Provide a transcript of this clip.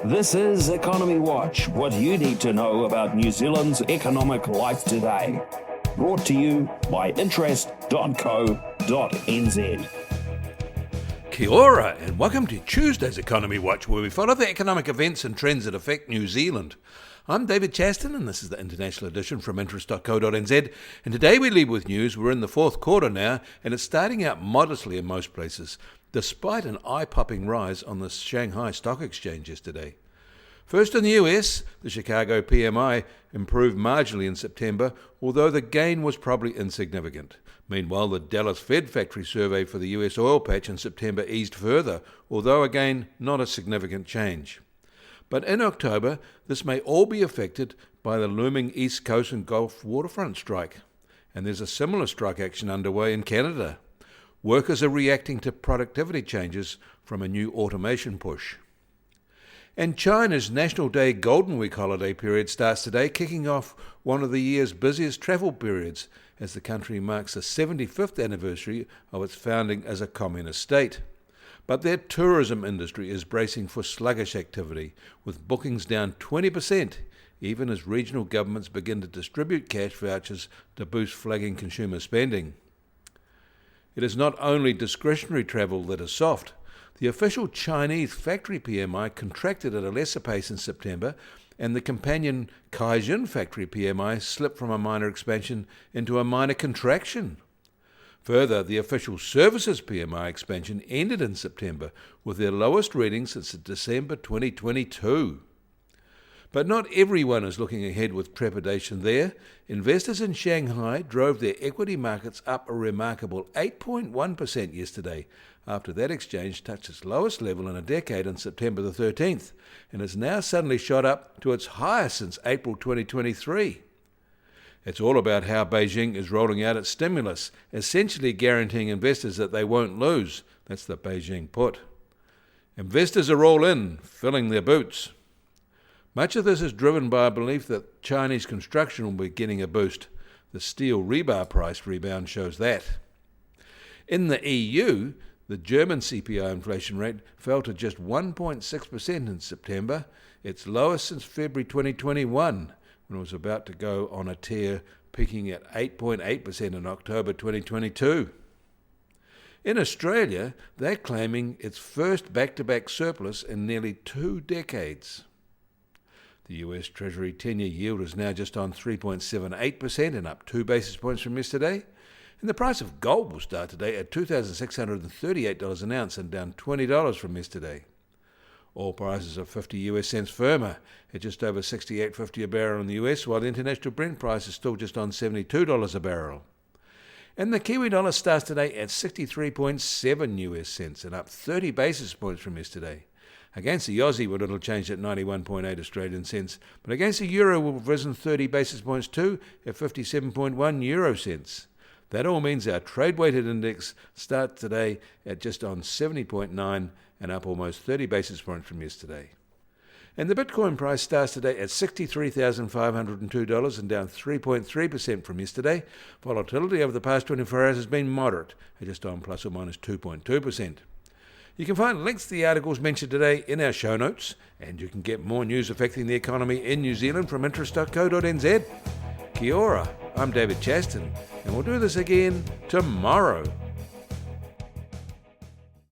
This is Economy Watch, what you need to know about New Zealand's economic life today. Brought to you by interest.co.nz. Kia ora, and welcome to Tuesday's Economy Watch, where we follow the economic events and trends that affect New Zealand. I'm David Chaston, and this is the international edition from interest.co.nz. And today we lead with news. We're in the fourth quarter now, and it's starting out modestly in most places, despite an eye-popping rise on the Shanghai Stock Exchange yesterday. First in the US, the Chicago PMI improved marginally in September, although the gain was probably insignificant. Meanwhile, the Dallas Fed factory survey for the US oil patch in September eased further, although again not a significant change. But in October, this may all be affected by the looming East Coast and Gulf waterfront strike. And there's a similar strike action underway in Canada. Workers are reacting to productivity changes from a new automation push. And China's National Day Golden Week holiday period starts today, kicking off one of the year's busiest travel periods as the country marks the 75th anniversary of its founding as a communist state. But their tourism industry is bracing for sluggish activity, with bookings down 20%, even as regional governments begin to distribute cash vouchers to boost flagging consumer spending. It is not only discretionary travel that is soft. The official Chinese factory PMI contracted at a lesser pace in September, and the companion Caixin factory PMI slipped from a minor expansion into a minor contraction. Further, the official services PMI expansion ended in September with their lowest reading since December 2022. But not everyone is looking ahead with trepidation there. Investors in Shanghai drove their equity markets up a remarkable 8.1% yesterday, after that exchange touched its lowest level in a decade on September the 13th, and has now suddenly shot up to its highest since April 2023. It's all about how Beijing is rolling out its stimulus, essentially guaranteeing investors that they won't lose. That's the Beijing put. Investors are all in, filling their boots. Much of this is driven by a belief that Chinese construction will be getting a boost. The steel rebar price rebound shows that. In the EU, the German CPI inflation rate fell to just 1.6% in September, its lowest since February 2021, when it was about to go on a tear, peaking at 8.8% in October 2022. In Australia, they're claiming its first back-to-back surplus in nearly 2 decades. The US Treasury 10-year yield is now just on 3.78% and up 2 basis points from yesterday. And the price of gold will start today at $2,638 an ounce and down $20 from yesterday. Oil prices are 50 US cents firmer at just over $68.50 a barrel in the US, while the international Brent price is still just on $72 a barrel. And the Kiwi dollar starts today at 63.7 US cents and up 30 basis points from yesterday. Against the Aussie, well, it'll change at 91.8 Australian cents, but against the euro will have risen 30 basis points too at 57.1 euro cents. That all means our trade-weighted index starts today at just on 70.9 and up almost 30 basis points from yesterday. And the Bitcoin price starts today at $63,502 and down 3.3% from yesterday. Volatility over the past 24 hours has been moderate, at just on plus or minus 2.2%. You can find links to the articles mentioned today in our show notes, and you can get more news affecting the economy in New Zealand from interest.co.nz. Kia ora, I'm David Chaston, and we'll do this again tomorrow.